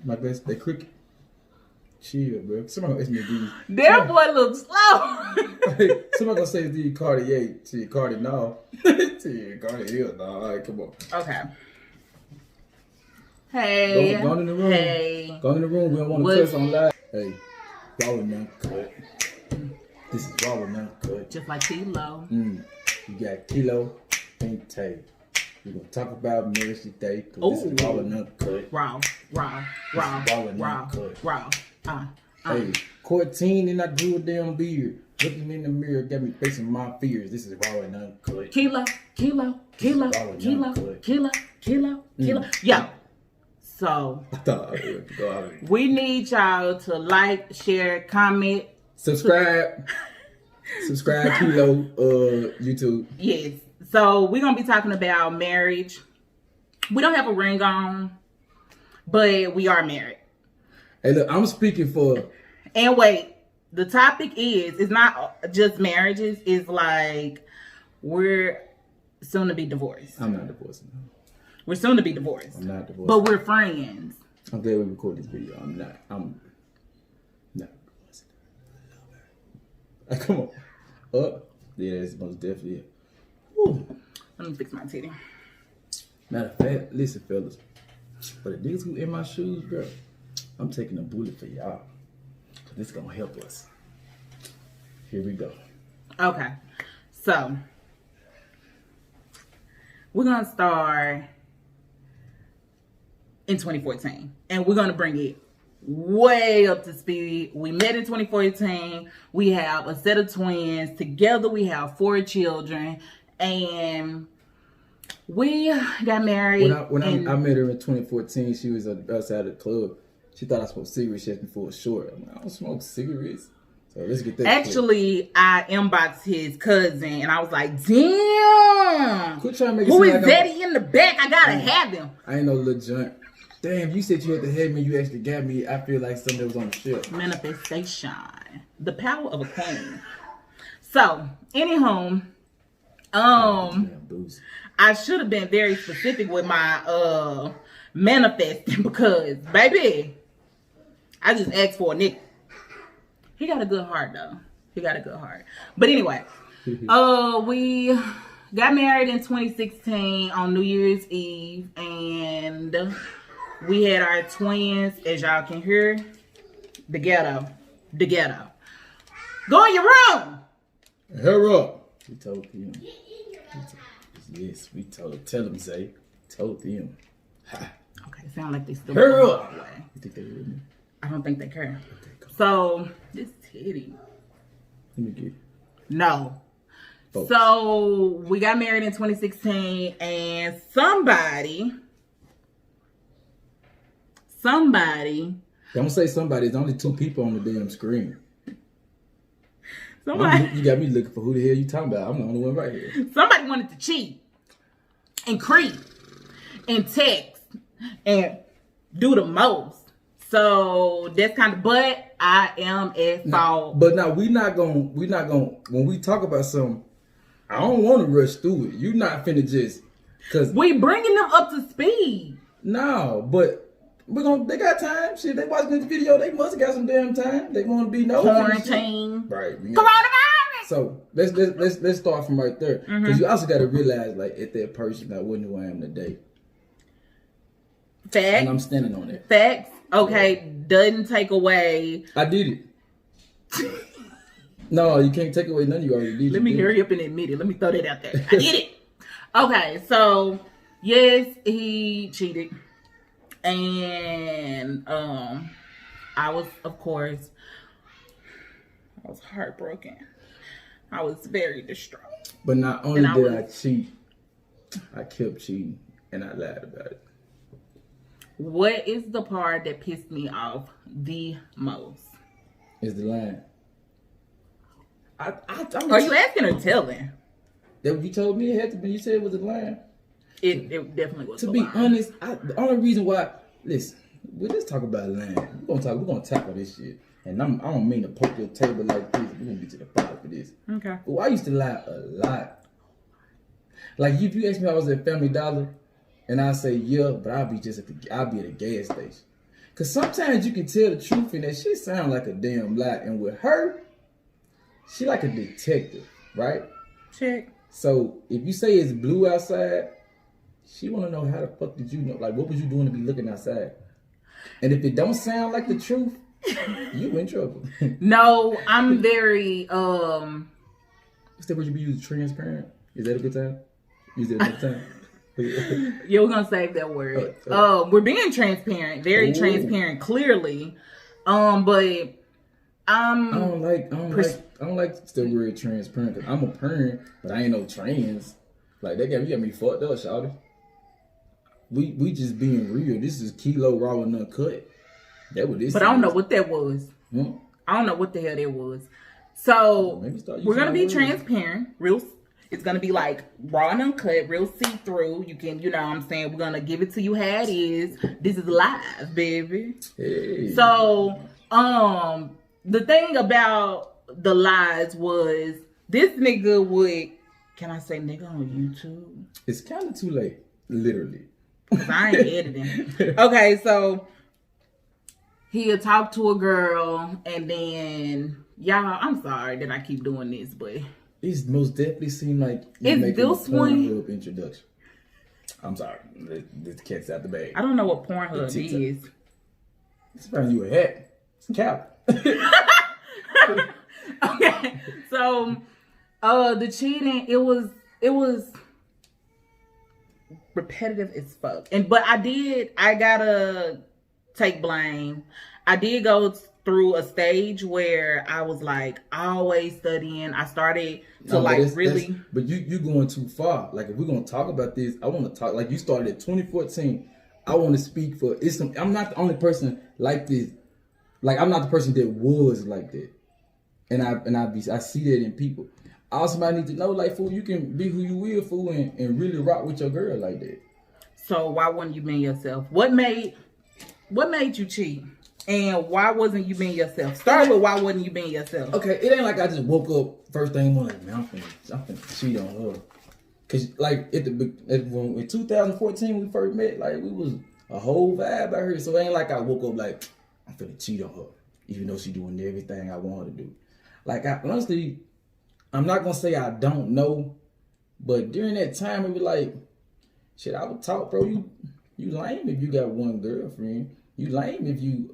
My best, they cricket. Chill, bro. Somebody gonna ask me these. That boy looks slow. Hey, somebody gonna say these Cartier. See, Cardi, no. See, Cardi, hell, no. All right, come on. Okay. Hey. Go in the room. Hey. Go in the room. We don't want to touch on live. Hey, Raw now cut. This is Raw now cut. Just like Kilo. You got Kilo and Tay. We're gonna talk about marriage today because this is Raw now cut. Raw. Hey, 14 and I grew a damn beard. Looking in the mirror got me facing my fears. This is Raw and uncut. Kilo. Yo. So, we need y'all to like, share, comment. Subscribe, Kilo, YouTube. Yes. So, we're going to be talking about marriage. We don't have a ring on, but we are married. Hey, look, I'm speaking for... And wait, the topic it's not just marriages. It's like, we're soon to be divorced. I'm not divorced. No. We're soon to be divorced. I'm not divorced. But we're friends. I'm glad we recorded this video. I'm not divorced. Come on. Yeah, that's most definitely it. Woo. Let me fix my titty. Matter of fact, listen, fellas. For the niggas who in my shoes, bro, I'm taking a bullet for y'all. This is gonna help us. Here we go. Okay. So, we're gonna start in 2014. And we're going to bring it way up to speed. We met in 2014. We have a set of twins. Together we have 4 children. And we got married. When I met her in 2014, she was outside the club. She thought I smoked cigarettes. She asked me for a short. I'm like, I don't smoke cigarettes. So let's get that. Actually, I inboxed his cousin and I was like, damn. Quit trying to make it who seem is like Daddy in the back? I gotta have him. I ain't no little junk. Damn, you said you had to have me. You actually got me. I feel like something that was on the shelf. Manifestation. The power of a queen. So, anywho, I should have been very specific with my manifesting because, baby, I just asked for a nigga. He got a good heart though. He got a good heart. But anyway, we got married in 2016 on New Year's Eve, and we had our twins, as y'all can hear. The ghetto. Go in your room. Her up. We told him. Yes, we told. Tell him, Zay. Told him. Ha. Okay, sound like they still. Her up. You think they heard me? I don't think they care. Okay, cool. So this titty. Let me get it. No. Focus. So we got married in 2016, and somebody. Don't say somebody. There's only 2 people on the damn screen. Somebody. You got me looking for who the hell you talking about. I'm the only one right here. Somebody wanted to cheat and creep and text and do the most. So that's kind of, but I am at fault. But now we not gonna, when we talk about something, I don't want to rush through it. You not finna just, cause we bringing them up to speed. No, but they got time. Shit, they watching this video. They must have got some damn time. They want to be nosy. Quarantine. Right. Coronavirus. So let's start from right there. Because you also got to realize, like, if that person, I wasn't who I am today. Facts. And I'm standing on it. Facts. Okay, doesn't take away. I did it. No, you can't take away none. You already did. Let me hurry up and admit it. Let me throw that out there. I did it. Okay, so yes, he cheated. And I was, of course, I was heartbroken. I was very distraught. But not only did I cheat, I kept cheating and I lied about it. What is the part that pissed me off the most? Is the line. Are you asking or telling? That what you told me it had to be. You said it was a line. It definitely was. To be honest, the only reason why, listen, we'll just talk about line. We're gonna tackle this shit. And I don't mean to poke your table like this. We're gonna get to the bottom for this. Okay. But I used to lie a lot. Like if you ask me if I was at Family Dollar, and I say yeah, but I'll be at the gas station. Cause sometimes you can tell the truth and that shit sound like a damn lie. And with her, she like a detective, right? Check. So if you say it's blue outside, she wanna know how the fuck did you know? Like, what was you doing to be looking outside? And if it don't sound like the truth, you in trouble. No, I'm very What's that word you be using? Transparent? Is that a good time? Use that another time? Yeah, we're gonna save that word. We're being transparent, very transparent, clearly. But I don't like the word transparent because I'm a parent, but I ain't no trans. Like you got me fucked up, shawty. We just being real. This is kilo raw and uncut. That what this. But I don't know what that was. I don't know what the hell that was. So we're gonna be transparent, real. It's gonna be like raw and uncut, real see-through. You can, you know what I'm saying? We're gonna give it to you how it is. This is live, baby. Hey. So, the thing about the lies was this nigga would, can I say nigga on YouTube? It's kind of too late, literally. 'Cause I ain't editing. Okay, so he'll talk to a girl and then, y'all, I'm sorry that I keep doing this, but it most definitely seem like you're making a Pornhub introduction. I'm sorry. This cat's out the bag. I don't know what Pornhub is. It's finding you a hat. It's a cap. Okay. So the cheating, it was repetitive as fuck. But I gotta take blame. I did go through a stage where I was like always studying. I started to but you going too far. Like if we're gonna talk about this, I want to talk like you started at 2014. I want to speak for I'm not the only person like this. Like I'm not the person that was like that, and I see that in people. I also might need to know, like, fool, you can be who you will, fool, and really rock with your girl like that. So why wouldn't you be yourself? What made you cheat? And why wasn't you being yourself? Start with why wasn't you being yourself? Okay, it ain't like I just woke up first thing morning, like, man, I'm finna cheat on her. Cause like in 2014 we first met, like we was a whole vibe out here. So it ain't like I woke up like I'm finna cheat on her, even though she doing everything I want her to do. Like honestly, I'm not gonna say I don't know, but during that time it was like, shit, I would talk, bro. You lame if you got one girlfriend. You lame if you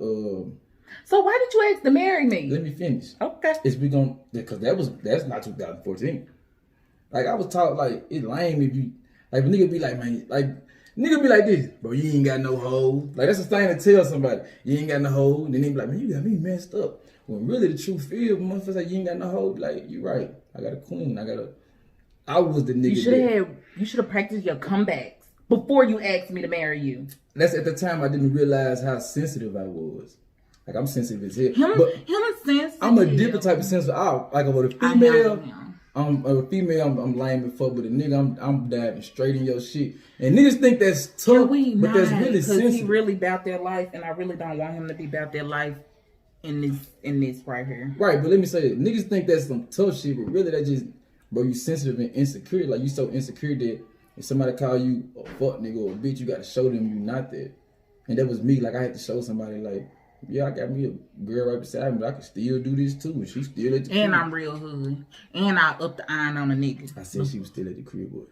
So why did you ask to marry me? Let me finish. Okay. Because that's not 2014. Like I was taught like it's lame if you like nigga be like, man, like nigga be like this, bro, you ain't got no hoe. Like that's the thing to tell somebody. You ain't got no hoe. Then they be like, man, you got me messed up. When really the truth is, motherfuckers like you ain't got no hoe, like you right. I got a queen. I was the nigga. You should have practiced your comebacks before you asked me to marry you. That's at the time I didn't realize how sensitive I was. Like I'm sensitive as hell. Him sensitive. I'm a different type of sensitive. Like with a female, I'm lame as fuck. But a nigga, I'm diving straight in your shit. And niggas think that's tough, but that's really sensitive. He really about their life, and I really don't want him to be about their life in this right here. Right, but let me say that niggas think that's some tough shit, but really that just, bro, you sensitive and insecure. Like you so insecure that if somebody call you a fuck nigga or a bitch, you gotta show them you not that. And that was me. Like I had to show somebody like, yeah, I got me a girl right beside me, but I can still do this too. And she still at the crib. And I'm real hood. And I up the iron on a nigga. I said she was still at the crib, boy.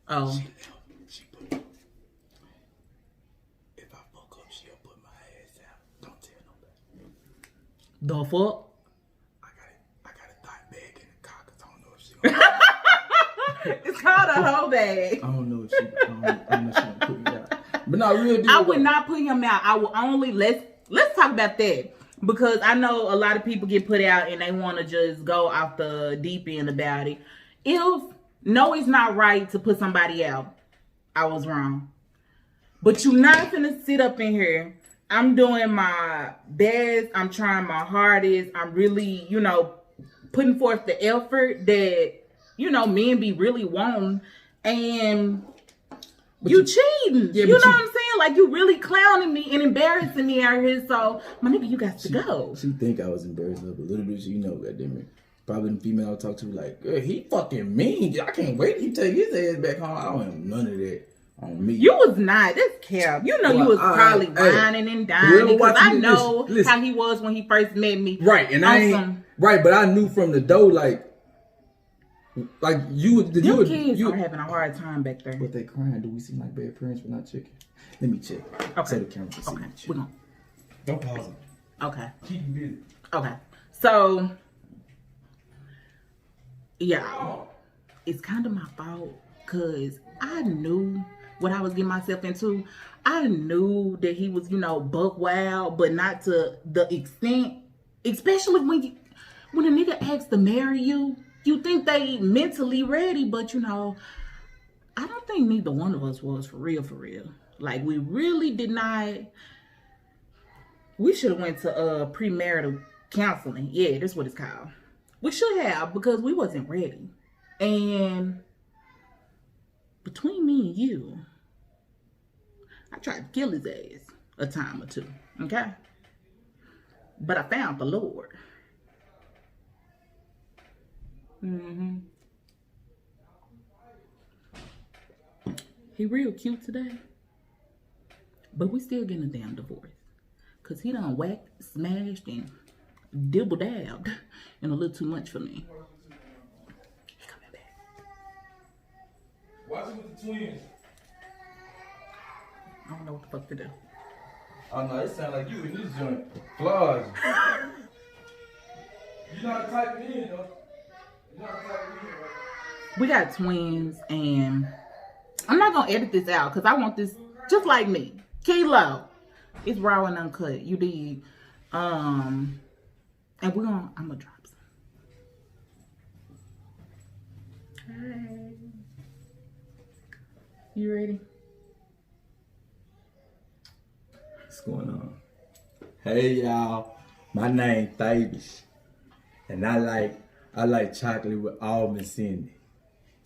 Oh. She put, if I fuck up, she'll put my ass out. Don't tell nobody. The fuck? I got a thigh bag in the car because I don't know if she It's called a hoe bag. I don't know if she gonna put me out. But no, real deal. I would not put him out. I will only let's talk about that. Because I know a lot of people get put out and they want to just go off the deep end about it. No, it's not right to put somebody out. I was wrong. But you're not finna sit up in here. I'm doing my best. I'm trying my hardest. I'm really, putting forth the effort that, men be really wanting. And you cheating. Yeah, you know what I'm saying? Like you really clowning me and embarrassing me out here. So my nigga, you got to go. She think I was embarrassed of a little bit. Goddamn it. Probably the female I talk to like, girl, he fucking mean. I can't wait. He take his ass back home. I don't have none of that. on me. You was not. That's cap. You know, Well, you was probably hey, whining and dining because I know listen. how he was when he first met me. Right, and I ain't right, but I knew from the door like you would. Them kids are having a hard time back there. But they crying. Do we seem like bad parents for not checking? Let me check. Okay. So the camera can see Okay. me check. We're gonna. Don't pause it. Okay. Keep you busy. Okay. So, yeah, it's kind of my fault because I knew what I was getting myself into. I knew that he was, buck wild, but not to the extent, especially when a nigga asks to marry you, you think they mentally ready, but I don't think neither one of us was for real, for real. Like, we really did not. We should have went to premarital counseling. Yeah, that's what it's called. We should have, because we wasn't ready. And between me and you, I tried to kill his ass a time or two. Okay? But I found the Lord. He real cute today. But we still getting a damn divorce. Because he done whacked, smashed, and dibble-dabbed. And a little too much for me. He coming back. Watch it with the twins. I don't know what the fuck to do. Oh no, it sound like you in this joint. Flaws. You know how to type it in, though. You know how to type it in, right? We got twins, and I'm not gonna edit this out because I want this just like me. K.Lashay. It's raw and uncut. You did. And I'm gonna drop some. Hi. You ready? What's going on? Hey y'all, my name Davis, and I like chocolate with almonds in it.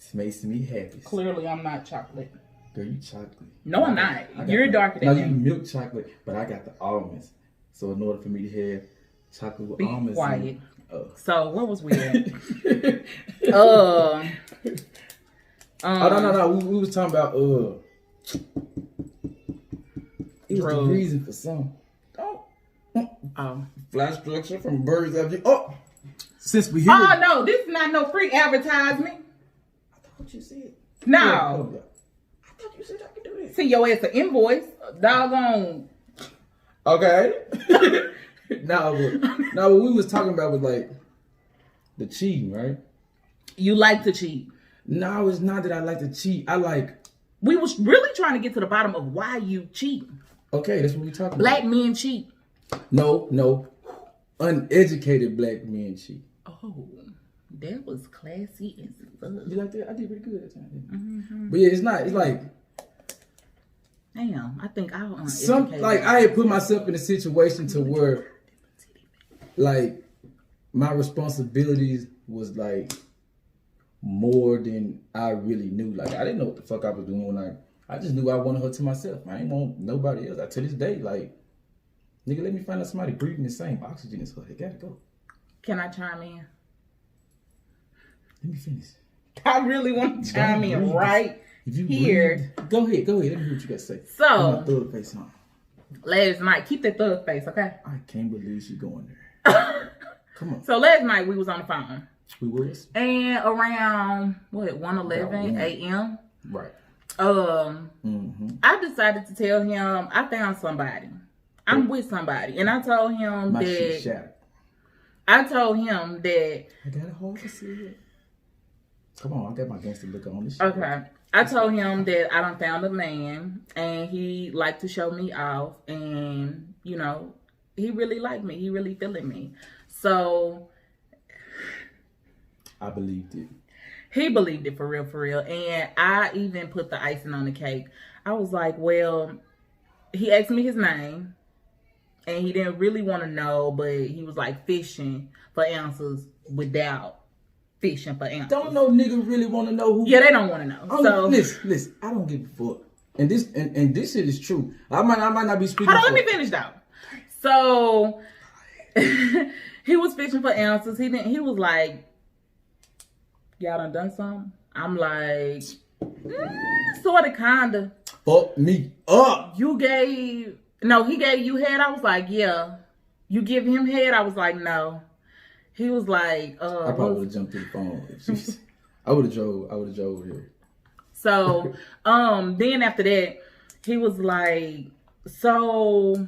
It makes me happy. Clearly, I'm not chocolate. Girl, you chocolate. No, I'm not. You're darker than me. No, you milk chocolate, but I got the almonds. So in order for me to have chocolate with almonds, be quiet. So where was we at? no. We was talking about it was the reason for some. Oh. Flash structure from Birds of you. Oh, since we here. Oh no, this is not no free advertisement. I thought you said. No. I thought you said I could do this. Send your ass an invoice. Doggone. Okay. No, what we was talking about was like the cheating, right? You like to cheat. No, it's not that I like to cheat. We was really trying to get to the bottom of why you cheat. Okay, that's what we talking Black about. men cheat. No. Uneducated black men cheat. Oh, that was classy as fuck. You like that? I did pretty good that time. But yeah, it's not. It's like damn. I think I was I had put myself in a situation to where like my responsibilities was like more than I really knew. Like I didn't know what the fuck I was doing when I just knew I wanted her to myself. I ain't want nobody else. To this day, like, nigga, let me find out somebody breathing the same oxygen as her. They gotta go. Can I chime in? Let me finish. I really want to chime in right here. Breathe, go ahead. Let me hear what you got to say. So, my thug face on. Last night, keep that thug face, okay? I can't believe she going there. Come on. So last night we was on the phone. We was? And around 1:11 a.m. Right. I decided to tell him I found somebody. I'm with somebody. And I told him my shit shattered. I told him that I got it hard to see it. Come on, I got my gangster look on this shit. Okay. I told him that I done found a man and he liked to show me off and, he really liked me. He really feeling me. So I believed it. He believed it for real. And I even put the icing on the cake. I was like, well, he asked me his name. And he didn't really want to know, but he was like fishing for answers without fishing for answers. Don't no nigga really want to know who. Yeah, they don't want to know. So listen, I don't give a fuck. And this shit is true. I might not be speaking. Hold on, let me finish though. So he was fishing for answers. He was like, y'all done something? I'm like, sort of, kinda. fucked me up. He gave you head. I was like, yeah. You give him head. I was like, no. He was like, I probably would have jumped to the phone. I would have drove here. So, then after that, he was like, so,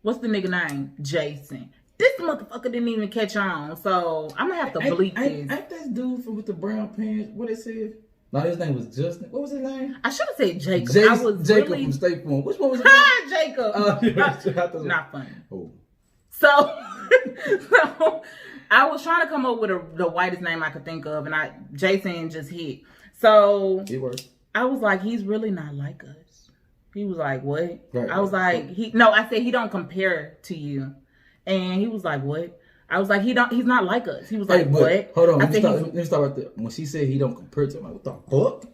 what's the nigga name? Jason. This motherfucker didn't even catch on, so I'm gonna have to bleep this. Ain't that dude with the brown pants? What they said? No, his name was Justin. What was his name? I should have said Jacob. Jacob from State Farm. Which one was it? Jacob. Not funny. Oh. So I was trying to come up with the whitest name I could think of, and Jason just hit. So it worked. I was like, he's really not like us. He was like, what? Right, I was like, I said he don't compare to you. And he was like, what? I was like, he's not like us. He was like, what? Hold on, let me start right there. When she said he don't compare to him, like, what the fuck?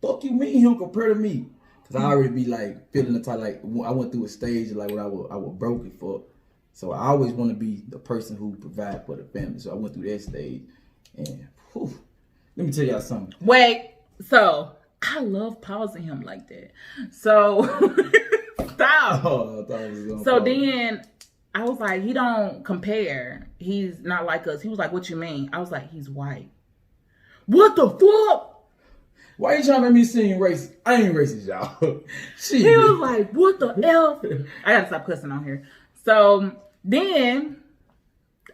Fuck you mean he don't compare to me? Because I already be like feeling the type, like I went through a stage like when I was broken for. So I always want to be the person who provide for the family. So I went through that stage. And let me tell y'all something. Wait, so I love pausing him like that. So stop. Oh, I thought it was going so then I was like, he don't compare. He's not like us. He was like, what you mean? I was like, he's white. What the fuck? Why you trying to make me seem racist? I ain't racist, y'all. He was like, what the hell? I gotta stop cussing on here. So then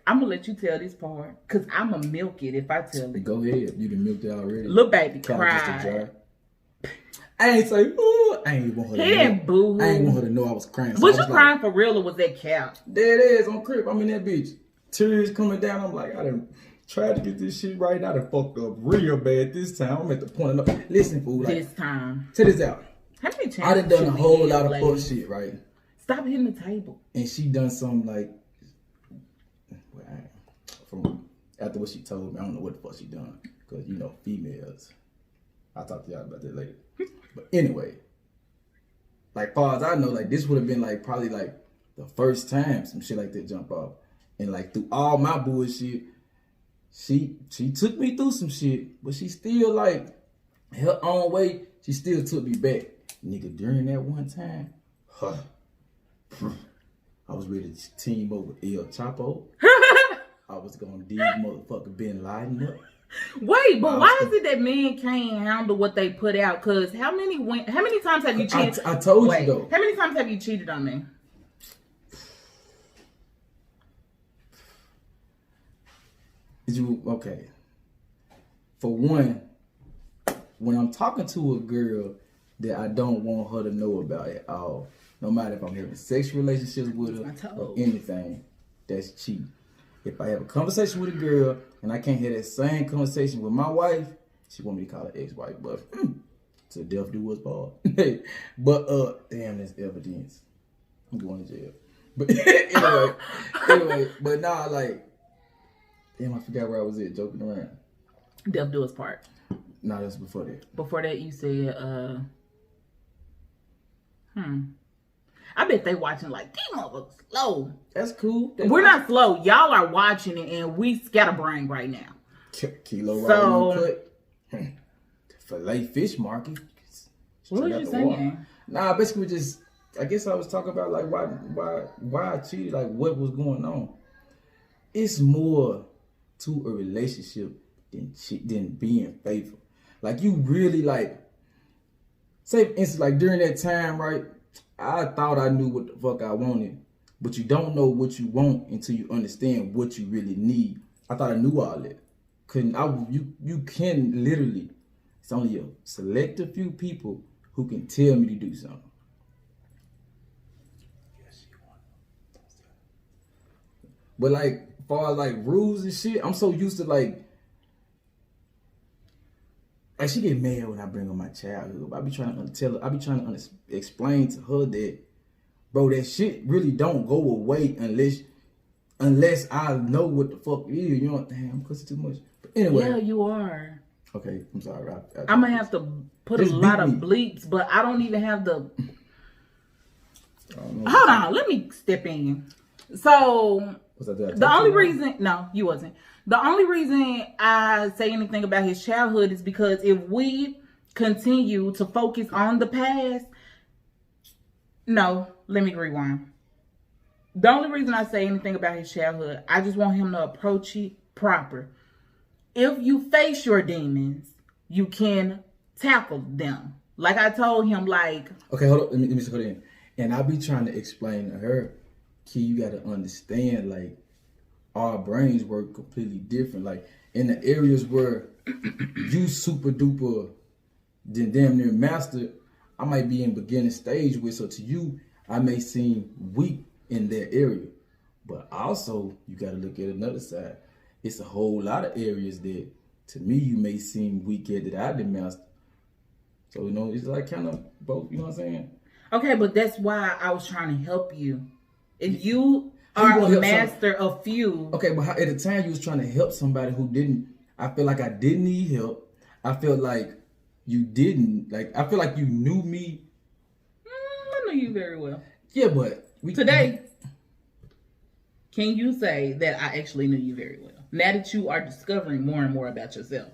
I'm gonna let you tell this part, cause I'm gonna milk it if I tell it. Go ahead. You done milked it already. Little baby cried. I ain't say, ooh, I ain't want her to know. He didn't boo. I ain't want her to know I was crying. So was you crying for real or was that cap? There it is on crib. I'm in that bitch. Tears coming down. I'm like, I done tried to get this shit right. I done fucked up real bad this time. I'm at the point of listen, fool. Like, this time. Check this out. How many chances I done a whole lot of fuck shit, right? Stop hitting the table. And she done something like, from after what she told me, I don't know what the fuck she done. Because, you know, females. I'll talk to y'all about that later. But anyway, like far as I know, like this would have been like probably like the first time some shit like that jump off. And like through all my bullshit, she took me through some shit, but she still like her own way, she still took me back. Nigga, during that one time, I was ready to team up with El Chapo. I was gonna dig motherfucker Bin Laden up. Wait, but why is it that men can't handle what they put out? Cause how many times have you cheated? I told you though. How many times have you cheated on me? Okay? For one, when I'm talking to a girl that I don't want her to know about at all, no matter if I'm having sexual relationships with her or anything, that's cheating. If I have a conversation with a girl and I can't hear that same conversation with my wife, she want me to call her ex-wife, but to death do us part. But damn, that's evidence. I'm going to jail. But anyway, but nah, like, damn, I forgot where I was at, joking around. Death do us part. Nah, that's before that. Before that, you said, I bet they watching like, these motherfuckers slow. That's cool. We're not slow. Y'all are watching it and we scatterbrain right now. Kilo cut. Filet fish market. What was you saying? Nah, basically just, I guess I was talking about like why I cheated, like what was going on. It's more to a relationship than being faithful. Like you really like, say for instance, like during that time, right? I thought I knew what the fuck I wanted, but you don't know what you want until you understand what you really need. I thought I knew all that. You can literally, it's only a selective few people who can tell me to do something. But like, as far as like rules and shit, I'm so used to like she get mad when I bring up my childhood. I be trying to tell her, I be trying to explain to her that, bro, that shit really don't go away unless I know what the fuck it is. You know what? Damn, I'm cussing too much. But anyway. Yeah, you are. Okay, I'm sorry. I'm gonna have to put a lot of bleeps, but I don't even have the. Hold on, let me step in. So the only reason, no, you wasn't. The only reason I say anything about his childhood is because if we continue to focus on the past, No, let me rewind. The only reason I say anything about his childhood, I just want him to approach it proper. If you face your demons, you can tackle them. Like I told him, like... Okay, hold on. Let me put it in. And I be trying to explain to her, Key, you got to understand, like, our brains work completely different. Like, in the areas where you super duper then damn near master, I might be in beginning stage with. So to you, I may seem weak in that area. But also, you got to look at another side. It's a whole lot of areas that, to me, you may seem weak at that I didn't master. So, you know, it's like kind of both, you know what I'm saying? Okay, but that's why I was trying to help you. If you are a master of few... Okay, but at the time you was trying to help somebody who didn't... I feel like I didn't need help. I feel like you didn't. Like, I feel like you knew me. I know you very well. Yeah, but... Today, can you say that I actually knew you very well? Now that you are discovering more and more about yourself.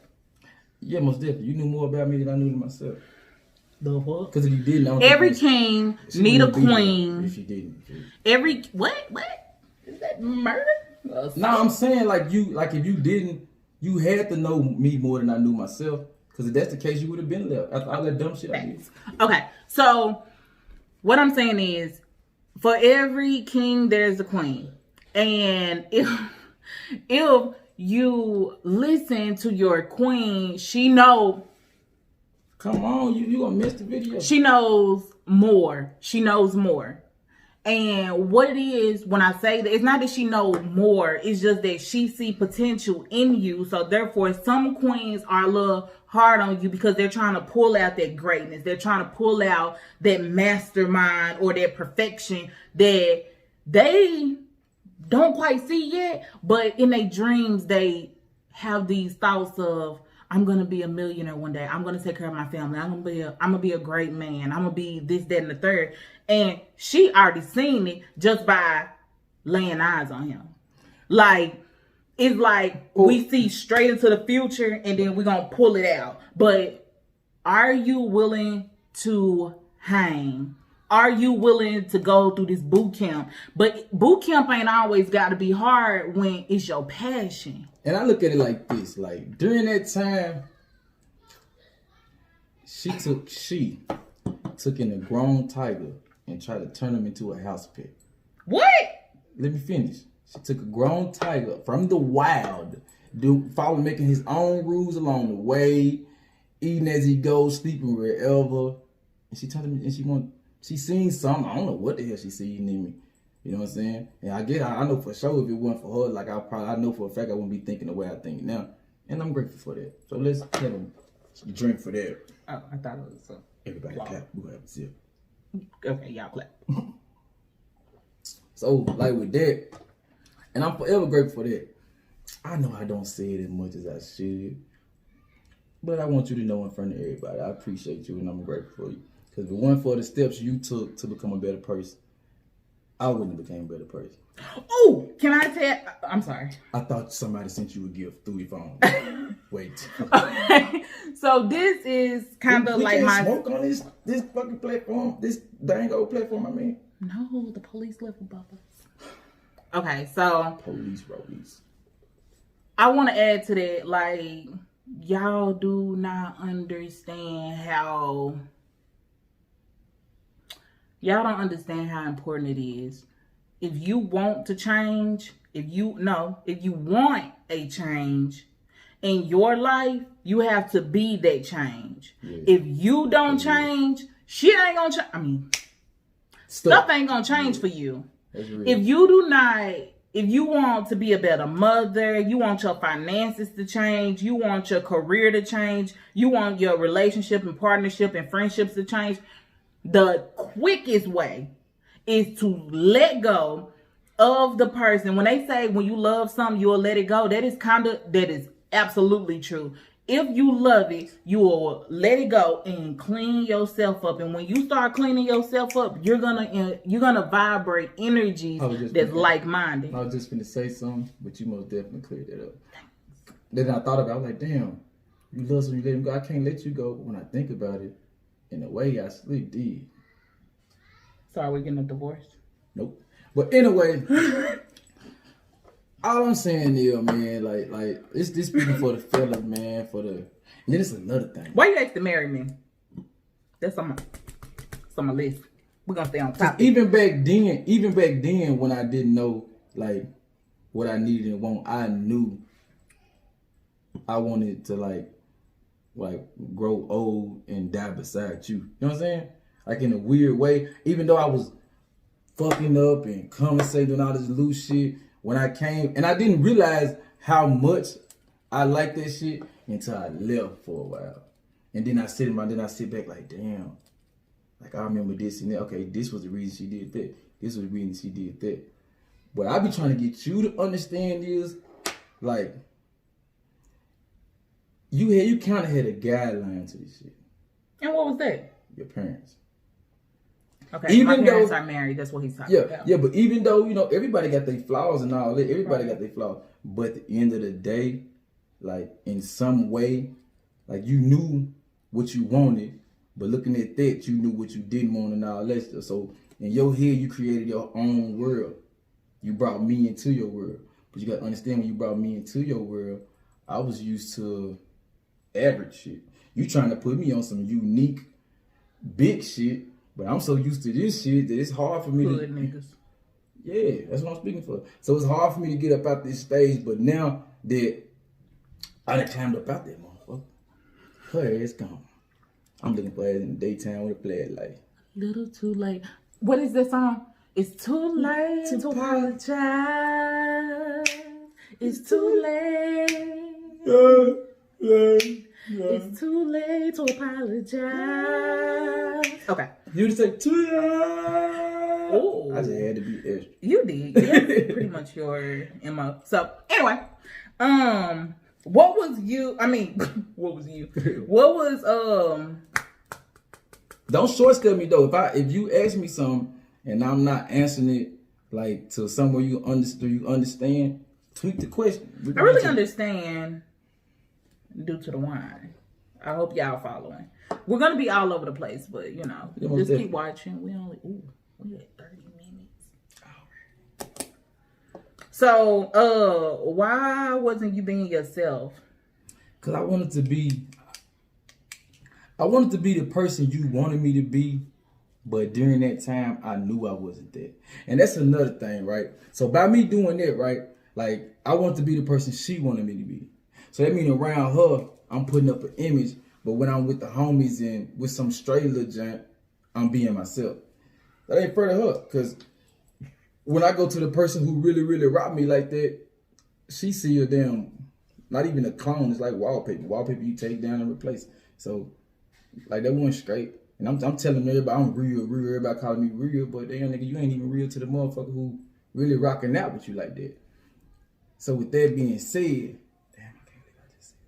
Yeah, most definitely. You knew more about me than I knew myself. The fuck? Because if you didn't, every king need a queen. If you didn't. Every what? Is that murder? No, I'm saying like if you didn't, you had to know me more than I knew myself. Because if that's the case, you would have been left after all that dumb shit I did. Okay, so what I'm saying is, for every king there's a queen, and if you listen to your queen, she know. Come on, you gonna miss the video. She knows more. She knows more. And what it is, when I say that, it's not that she knows more. It's just that she see potential in you. So therefore, some queens are a little hard on you because they're trying to pull out that greatness. They're trying to pull out that mastermind or that perfection that they don't quite see yet. But in their dreams, they have these thoughts of, I'm gonna be a millionaire one day. I'm gonna take care of my family. I'm gonna be a great man. I'm gonna be this, that, and the third. And she already seen it just by laying eyes on him. Like, it's like we see straight into the future and then we're gonna pull it out. But are you willing to hang? Are you willing to go through this boot camp? But boot camp ain't always got to be hard when it's your passion. And I look at it like this. Like, during that time, she took in a grown tiger and tried to turn him into a house pet. What? Let me finish. She took a grown tiger from the wild, making his own rules along the way, eating as he goes, sleeping wherever. And she told him, and she seen something. I don't know what the hell she seen in me. You know what I'm saying? And I know for sure if it wasn't for her, like I know for a fact I wouldn't be thinking the way I think now. And I'm grateful for that. So let's have a drink for that. Oh, I thought it was everybody clap. We'll have a sip. Okay, y'all clap. So like with that, and I'm forever grateful for that. I know I don't say it as much as I should, but I want you to know in front of everybody, I appreciate you and I'm grateful for you. Because if it weren't for the steps you took to become a better person, I wouldn't have became a better person. Oh, can I tell? I'm sorry. I thought somebody sent you a gift through your phone. Wait. Okay. So this is kind of like my smoke on this fucking platform, this dang old platform. I mean, no, the police left above us. Okay, so police rollies. I want to add to that, like, y'all do not understand how. Y'all don't understand how important it is. If you want to change, if you want a change in your life, you have to be that change. Yeah. If you don't change, shit ain't gonna change. I mean, stuff ain't gonna change for you. If you want to be a better mother, you want your finances to change, you want your career to change, you want your relationship and partnership and friendships to change, the quickest way is to let go of the person. When they say when you love something, you'll let it go, that is absolutely true. If you love it, you will let it go and clean yourself up. And when you start cleaning yourself up, you're gonna vibrate energies that's like-minded. I was just gonna say something, but you most definitely cleared that up. Then I thought about it, I was like, damn, you love someone, you let him go. I can't let you go. But when I think about it, in a way, I sleep deep. So are we getting a divorce? Nope. But anyway, all I'm saying is, man, like it's this speaking for the fellas, man, for the. And then it's another thing. Why you asked to marry me? That's on my list. We're gonna stay on topic. Even back then, when I didn't know like what I needed and want, I knew I wanted to like grow old and die beside you. You know what I'm saying? Like in a weird way. Even though I was fucking up and conversating all this loose shit, when I came, and I didn't realize how much I liked that shit until I left for a while. And then I sit back like, damn. Like I remember this and that. Okay, this was the reason she did that. This was the reason she did that. What I be trying to get you to understand is, like, you kind of had a guideline to this shit. And what was that? Your parents. Okay, even my parents are married. That's what he's talking about. Yeah, but even though, you know, everybody got their flaws and all that. Everybody got their flaws. But at the end of the day, like, in some way, like, you knew what you wanted. But looking at that, you knew what you didn't want and all that stuff. So, in your head, you created your own world. You brought me into your world. But you got to understand, when you brought me into your world, I was used to average shit. You trying to put me on some unique, big shit. But I'm so used to this shit that it's hard for me Good niggas. Yeah, that's what I'm speaking for. So it's hard for me to get up out this stage. But now that I done climbed up out that motherfucker, her ass gone. I'm looking for her in the daytime with a flashlight. Little too late. What is this song? It's too late to apologize. It's too late. It's too late to apologize. Okay. You just say too late. Oh, I just had to be extra. You did. That's pretty much your MO. So anyway, what was you? I mean, what was you? What was Don't short step me though. If you ask me something and I'm not answering it like to somewhere you understand, tweak the question. I really understand due to the wine. I hope y'all following. We're gonna be all over the place, but you know, just keep watching. We at 30 minutes. So, why wasn't you being yourself? Cause I wanted to be the person you wanted me to be, but during that time, I knew I wasn't that. And that's another thing, right? So by me doing that, right, like I wanted to be the person she wanted me to be. So that means around her, I'm putting up an image, but when I'm with the homies and with some straight little junk, I'm being myself. That ain't fair to her, cause when I go to the person who really, really rocked me like that, she see a damn, not even a clone. It's like wallpaper. Wallpaper you take down and replace. So, like that wasn't straight. And I'm telling everybody I'm real. Everybody calling me real, but damn nigga, you ain't even real to the motherfucker who really rocking out with you like that. So with that being said, damn, I can't believe I just said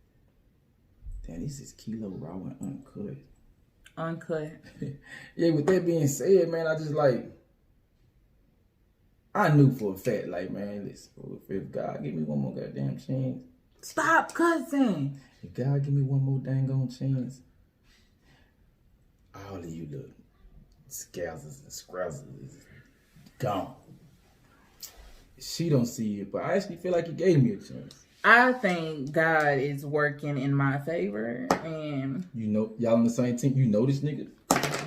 that. Damn, this is Kilo Raw and Uncut. Uncut. Yeah, with that being said, man, I just like, I knew for a fact, like, man, listen, if God give me one more goddamn chance. Stop cussing. If God give me one more dang on chance, all of you little scousers and scrousers is gone. She don't see it, but I actually feel like he gave me a chance. I think God is working in my favor, and you know, y'all on the same team. You know this nigga.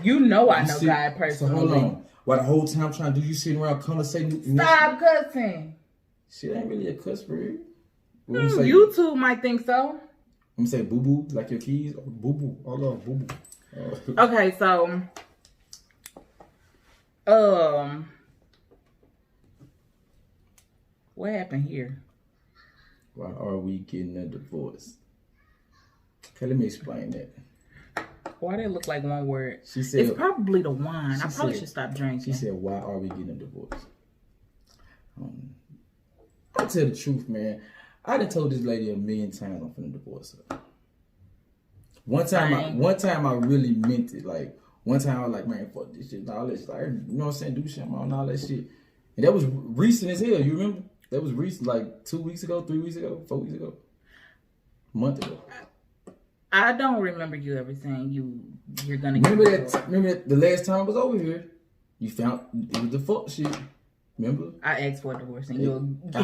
You know I know God personally. So hold on. While the whole time I'm trying to do you sitting around conversating. Stop cussing. Shit ain't really a cuss for you. YouTube might think so. I'm gonna say boo boo like your keys. Boo boo. Hold on, boo boo. Okay, so what happened here? Why are we getting a divorce? Okay, let me explain that. Why did it look like one word? She said it's probably the wine. I probably should stop drinking. She said, "Why are we getting a divorce?" I'll tell the truth, man. I done told this lady a million times I'm finna divorce her. One time I really meant it. Like one time I was like, man, fuck this shit and all that shit. Like, you know what I'm saying? Do shit and all that shit. And that was recent as hell. You remember? That was recent, like 2 weeks ago, 3 weeks ago, 4 weeks ago, a month ago. I don't remember you ever saying you're gonna. Remember that the last time I was over here. You found it was the fuck shit. Remember? I asked for a divorce, and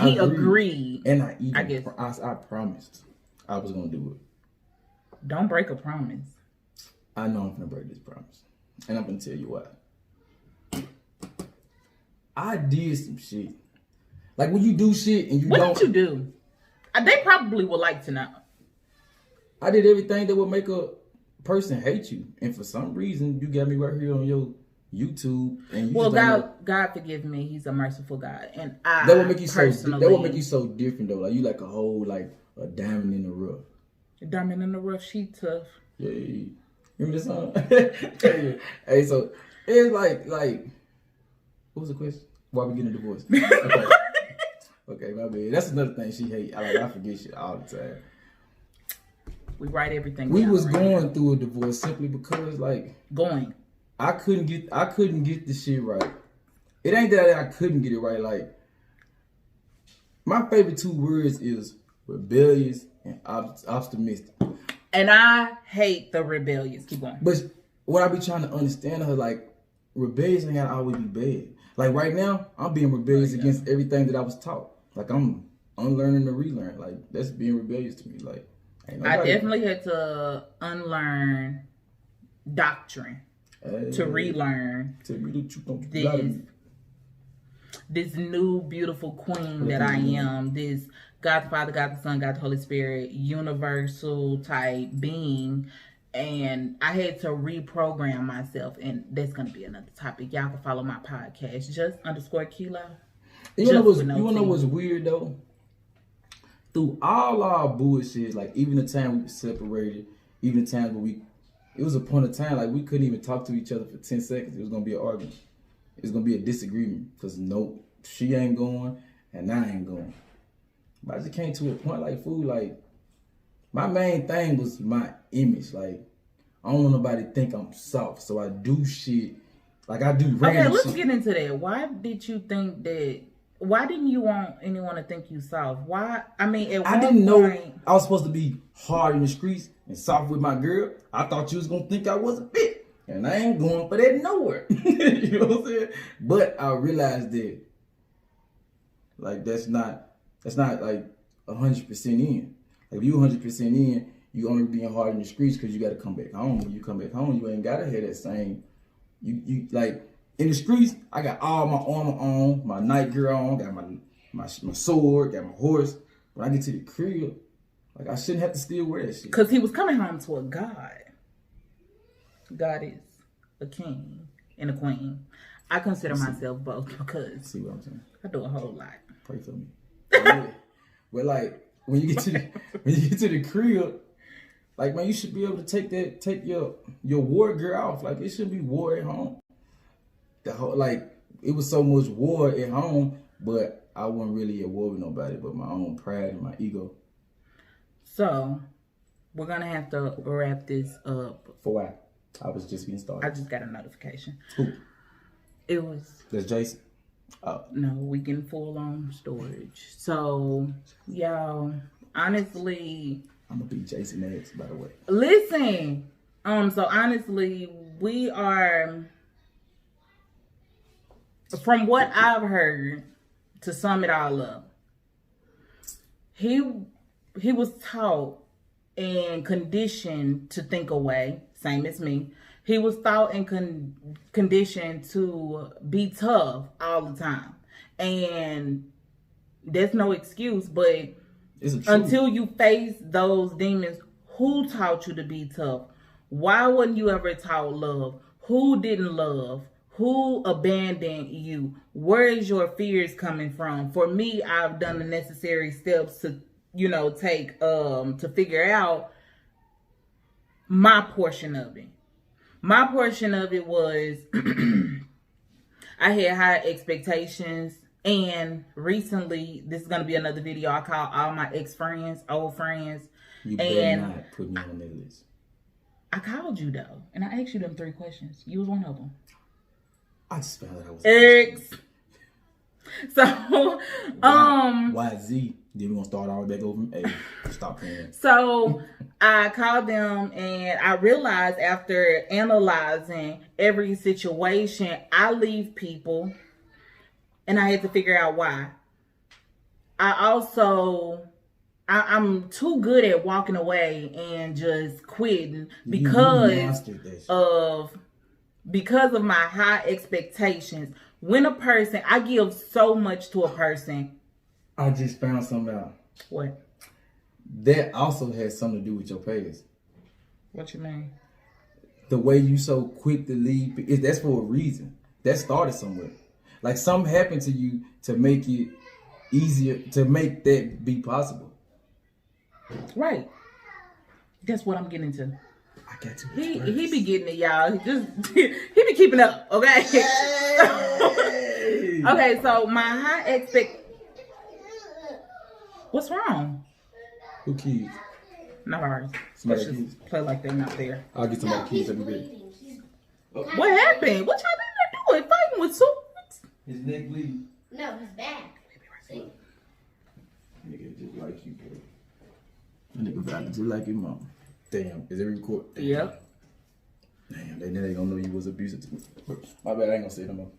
he agreed. And I guess I promised I was gonna do it. Don't break a promise. I know I'm gonna break this promise, and I'm gonna tell you why. I did some shit. Like when you do shit and you don't. What did you do? They probably would like to know. I did everything that would make a person hate you, and for some reason, you got me right here on your YouTube. And you God forgive me. He's a merciful God, and that would make you so different though. Like you like a whole like a diamond in the rough. A diamond in the rough, she tough. Yeah. Remember the song? Hey, so it's like what was the question? Why we getting a divorce? Okay. Okay, my bad. That's another thing she hate. I forget shit all the time. We write everything. We was going through a divorce simply because I couldn't get the shit right. It ain't that I couldn't get it right. Like my favorite 2 words is rebellious and optimistic. And I hate the rebellious. Keep going. But what I be trying to understand her, like rebellious ain't gotta always be bad. Like right now, I'm being rebellious against everything that I was taught. Like I'm unlearning to relearn. Like that's being rebellious to me. Like I definitely had to unlearn doctrine to relearn this new beautiful queen that I am. This God the Father, God the Son, God the Holy Spirit, universal type being. And I had to reprogram myself, and that's gonna be another topic. Y'all can follow my podcast, _K.Lashay. You know what's weird though? Through all our bullshit, like even the time we were separated, even the times where it was a point of time like we couldn't even talk to each other for 10 seconds. It was gonna be an argument. It was gonna be a disagreement because she ain't going and I ain't going. But I just came to a point like like my main thing was my image. Like I don't want nobody to think I'm soft, so I do shit like I do random shit. Okay, let's get into that. Why did you think that? Why didn't you want anyone to think you soft? Why? I mean, I didn't know I was supposed to be hard in the streets and soft with my girl. I thought you was gonna think I was a bitch, and I ain't going for that nowhere. You know what I'm saying? But I realized that, like, that's not like 100% in. Like, if you 100% in, you only being hard in the streets because you got to come back home. When you come back home, you ain't gotta have that same. You like. In the streets, I got all my armor on, my night gear on, got my sword, got my horse. When I get to the crib, like I shouldn't have to still wear that shit. Because he was coming home to a god. God is a king and a queen. I consider myself both because see what I'm saying? I do a whole lot. Pray for me. But like when you get to the crib, like man, you should be able to take your war gear off. Like it shouldn't be war at home. It was so much war at home, but I wasn't really at war with nobody but my own pride and my ego. So, we're going to have to wrap this up. For why? I was just getting started. I just got a notification. Who? It was... That's Jason? Oh. No, we getting full on storage. So, y'all, honestly... I'm going to be Jason X, by the way. Listen. So, honestly, we are... From what I've heard, to sum it all up, he was taught and conditioned to think away, same as me. He was taught and conditioned to be tough all the time. And there's no excuse, but until you face those demons, who taught you to be tough? Why wasn't you ever taught love? Who didn't love? Who abandoned you? Where is your fears coming from? For me, I've done the necessary steps to, take to figure out my portion of it. My portion of it was I had high expectations, and recently, this is going to be another video I call all my ex-friends, old friends. You better not put me on that list. I called you though, and I asked you them 3 questions. You was one of them. I just found out I was X. So, YZ. Then we're gonna start all the way back over from A. Stop playing. So I called them and I realized after analyzing every situation, I leave people and I had to figure out why. I'm too good at walking away and just quitting because of my high expectations. When a person, I give so much to a person. I just found something out. What? That also has something to do with your past. What you mean? The way you so quick to leave, that's for a reason. That started somewhere. Like something happened to you to make it easier, to make that be possible. Right. That's what I'm getting to. I got to. He be getting it, y'all. He be keeping up, okay? Hey. Okay, so my high What's wrong? Who kids? Not ours. Somebody Let's kids. just play like they're not there. I'll get somebody kids every day. What happened? What y'all doing? Fighting with swords? His neck bleeding. No, his back. See? Nigga just like you, bro. Nigga valid just like your mom. Damn, is it recorded? Yep. Damn, they gonna know you was abusive to me. My bad, I ain't gonna say it no more.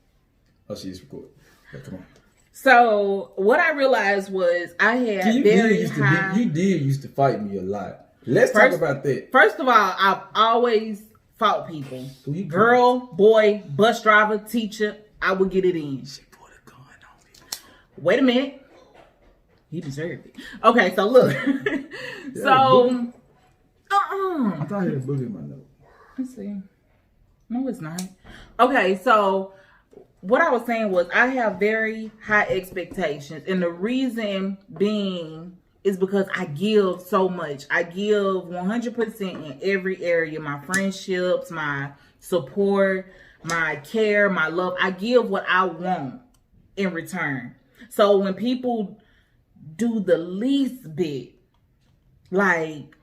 Oh, she is recorded. Yeah, come on. So what I realized was I had You very high. You did used to fight me a lot. Let's talk about that. First of all, I've always fought people. Who you Girl, boy, bus driver, teacher. I would get it in. She put a gun on me. Wait a minute. He deserved it. Okay, so look. So, I thought I had a boogie in my nose. let's see. No, it's not. Okay, so what I was saying was I have very high expectations. And the reason being is because I give so much. I give 100% in every area. My friendships, my support, my care, my love. I give what I want in return. So when people do the least bit, like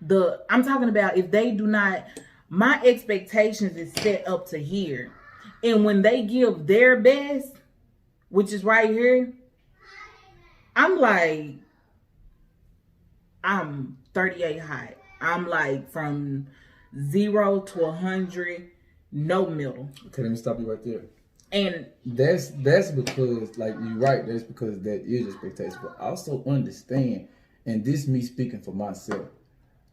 I'm talking about if they do not, my expectations is set up to here. And when they give their best, which is right here, I'm like, I'm 38 high. I'm like from 0 to 100, no middle. Okay, let me stop you right there. And that's because, like, you're right, that's because that is expectation. But I also understand, and this me speaking for myself,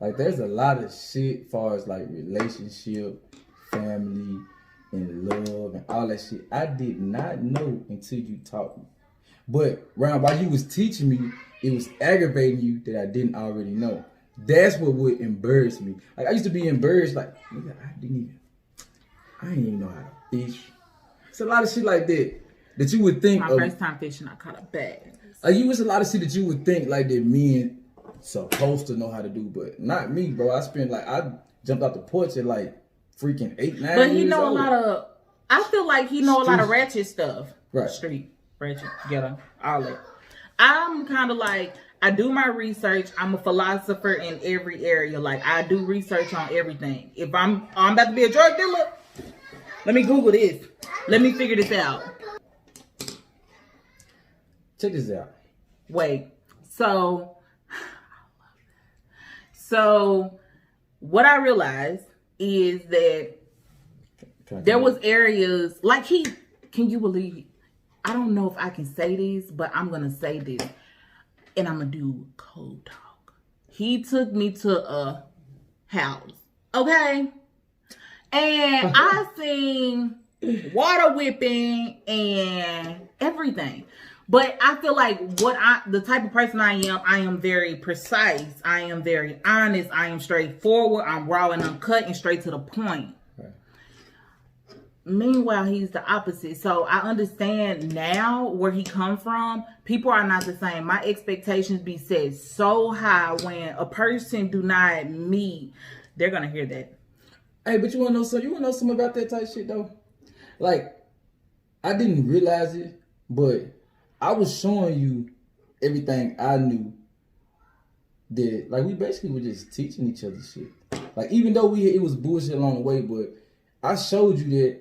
like there's a lot of shit as far as like relationship, family, and love and all that shit I did not know until you taught me. But while you was teaching me, it was aggravating you that I didn't already know. That's what would embarrass me. Like I used to be embarrassed, like, nigga, I didn't even know how to fish. It's a lot of shit like that you would think. My first time fishing, I caught a bag. Like it's a lot of shit that you would think like that men supposed to know how to do, but not me, bro. I jumped out the porch at like freaking 8, 9 But he years know old. a lot of. I feel like he know a lot of ratchet stuff. Right. Street, ratchet, ghetto, all that. I'm kind of like, I do my research. I'm a philosopher in every area. Like I do research on everything. If I'm about to be a drug dealer, let me Google this. Let me figure this out. Check this out. Wait. So what I realized is that there was areas like can you believe, I don't know if I can say this, but I'm going to say this and I'm going to do cold talk. He took me to a house. Okay. And I seen water whipping and everything. But I feel like the type of person I am very precise. I am very honest. I am straightforward. I'm raw and uncut and straight to the point. Right. Meanwhile, he's the opposite. So I understand now where he come from. People are not the same. My expectations be set so high when a person do not meet, they're going to hear that. Hey, but you want to know something? You want to know something about that type shit, though? Like, I didn't realize it, but I was showing you everything I knew that, like, we basically were just teaching each other shit. Like, even though it was bullshit along the way, but I showed you that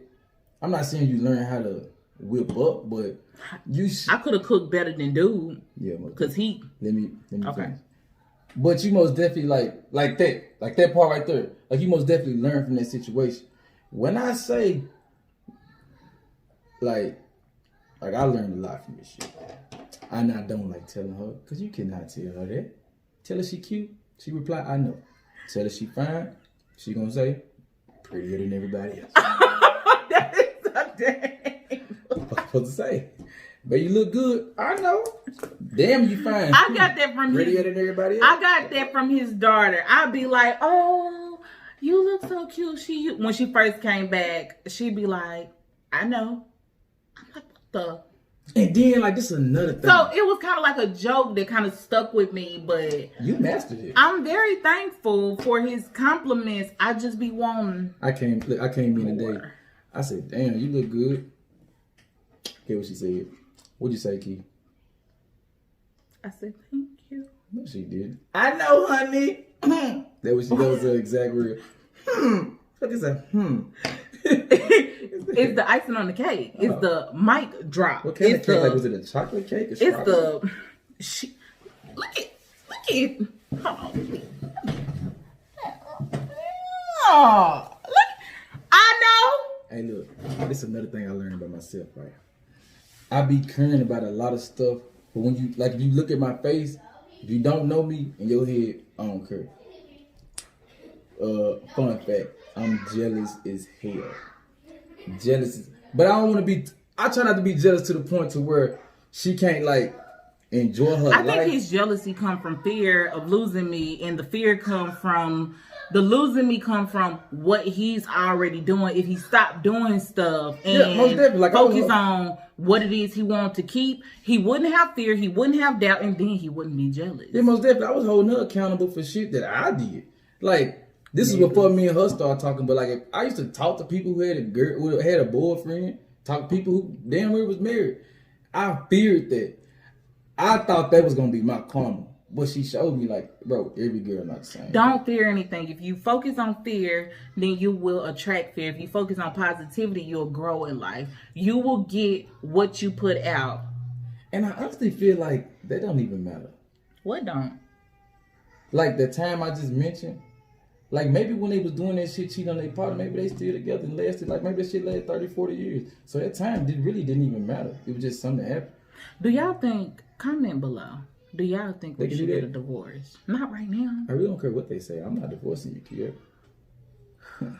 I'm not saying you learn how to whip up, but I could have cooked better than dude. Yeah, cause he. Let me Okay. finish. But you most definitely like that part right there. Like you most definitely learn from that situation. When I say like I learned a lot from this shit. I don't like telling her because you cannot tell her that. Tell her she cute. She reply, I know. Tell her she fine. She gonna say prettier than everybody else. That is so dang. What am I supposed to say? But you look good. I know. Damn, you fine. I got that from prettier than everybody else. I got that from his daughter. I'd be like, oh, you look so cute. When she first came back, she'd be like, I know. I'm like, what the? And then, like, this is another thing. So it was kind of like a joke that kind of stuck with me, but you mastered it. I'm very thankful for his compliments. I just be wanting. I came in today. I said, damn, you look good. Hear what she said. What'd you say, Key? I said, thank you. No, she did. I know, honey. That was her exact word. What is that? It's the icing on the cake. It's the mic drop. What kind of cake? Like, was it a chocolate cake? Or it's the. Look it. Hold on. Oh, look. I know. Hey, look. This is another thing I learned about myself, right? I be caring about a lot of stuff, but when you if you look at my face, if you don't know me in your head, I don't care. Fun fact, I'm jealous as hell. But I don't want to be. I try not to be jealous to the point to where she can't enjoy her life. I think his jealousy come from fear of losing me, and the fear come from the losing me come from what he's already doing. If he stopped doing stuff and most definitely. focus on what it is he wanted to keep, he wouldn't have fear, he wouldn't have doubt, and then he wouldn't be jealous. Yeah, most definitely. I was holding her accountable for shit that I did. This is before me and her started talking, but if I used to talk to people who had a girl, who had a boyfriend, talk to people who damn near was married. I feared that. I thought that was gonna be my karma, but she showed me bro, every girl not the same. Don't fear anything. If you focus on fear, then you will attract fear. If you focus on positivity, you'll grow in life. You will get what you put out. And I honestly feel like that don't even matter. What don't? The time I just mentioned. Maybe when they was doing that shit, cheat on their partner, maybe they still together and lasted, maybe that shit lasted 30, 40 years. So that time really didn't even matter. It was just something that happened. Do y'all think, comment below, do y'all think we should get a divorce? Not right now. I really don't care what they say. I'm not divorcing you, kid. If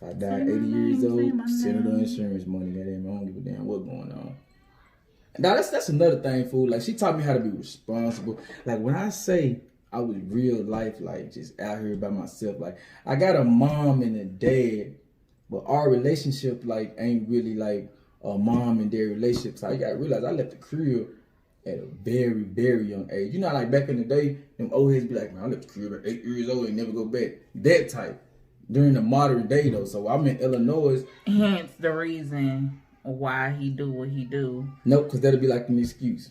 I die 80 years old, send her the insurance money. I don't give a damn what's going on. Now, that's another thing, fool. She taught me how to be responsible. When I say I was real life, just out here by myself. I got a mom and a dad, but our relationship, ain't really a mom and dad relationship. So I got to realize I left the crib at a very, very young age. You know, back in the day, them old heads be like, man, I left the crib at 8 years old and never go back. That type. During the modern day, though. So I'm in Illinois. Hence the reason why he do what he do. Nope, because that'll be an excuse.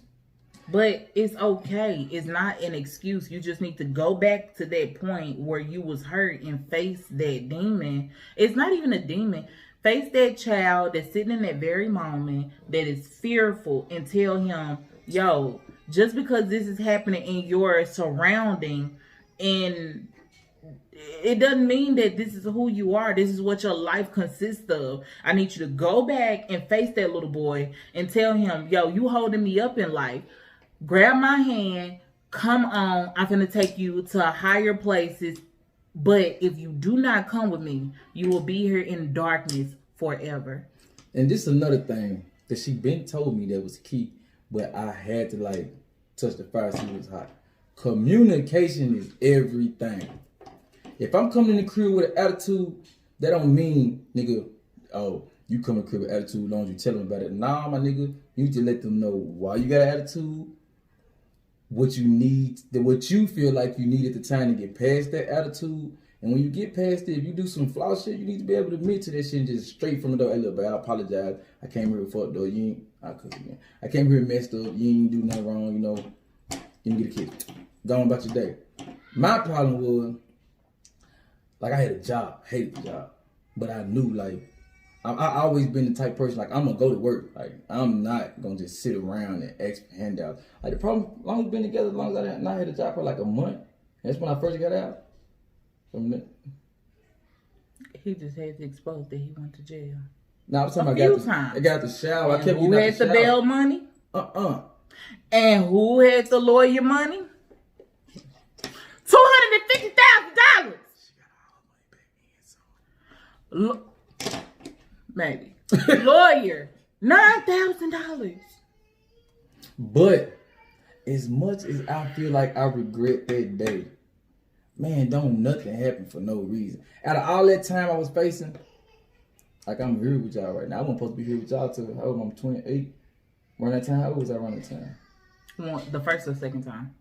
But it's okay. It's not an excuse. You just need to go back to that point where you was hurt and face that demon. It's not even a demon. Face that child that's sitting in that very moment that is fearful and tell him, yo, just because this is happening in your surrounding and it doesn't mean that this is who you are. This is what your life consists of. I need you to go back and face that little boy and tell him, yo, you holding me up in life. Grab my hand, come on, I'm going to take you to higher places. But if you do not come with me, you will be here in darkness forever. And this is another thing that she been told me that was key, but I had to touch the fire, see it was hot. Communication is everything. If I'm coming in the crib with an attitude, that don't mean, nigga, oh, you come in the crib with attitude as long as you tell them about it. Nah, my nigga, you need to let them know why you got an attitude, what you need, what you feel like you need at the time to get past that attitude. And when you get past it, if you do some flaw shit, you need to be able to admit to that shit and just straight from the door. Hey, look, I apologize. I came here fucked up. I came here messed up. You ain't do nothing wrong, you know. You can get a kiss. Go on about your day. My problem was, I had a job, hated the job. But I knew, I always been the type of person, like, I'm gonna go to work. Like, I'm not gonna just sit around and ask for handouts. Like, the problem, as long as we've been together, as long as I not had a job for like a month, that's when I first got out. From the, He just had to expose that he went to jail. now I'm talking A about few I got the shower. And I kept who getting out had the the shower. bail money? And who had the lawyer money? $250,000. Maybe. Lawyer, $9,000. But as much as I feel like I regret that day, man, don't nothing happen for no reason. Out of all that time I was facing, like, I'm here with y'all right now. I wasn't supposed to be here with y'all till how old? I'm 28. Around that time, how old was I around that time? The first or second time?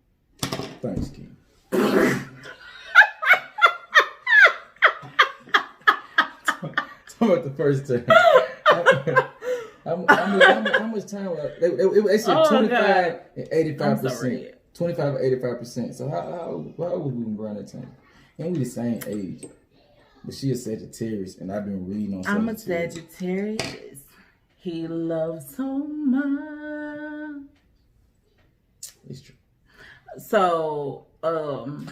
Thanks, Keith. Talking about the first time. How much time was they said 25 and 85%. 25 and 85%. So how old was we around that time? And we the same age. But she a Sagittarius, and I've been reading on Sagittarius. I'm a Sagittarius. He loves so much. It's true. So, I'm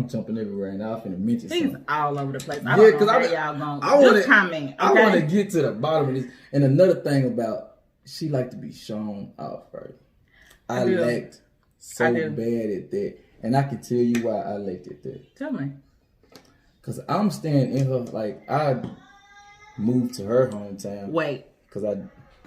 jumping everywhere now. I'm finna mention he's something. all over the place. Yeah, Y'all I wanna comment. Okay? I want to get to the bottom of this. And another thing about, she like to be shown off, right? I lacked so bad at that, and I can tell you why I lacked at that. Tell me. Cause I'm staying in her, like, I moved to her hometown. Wait. Cause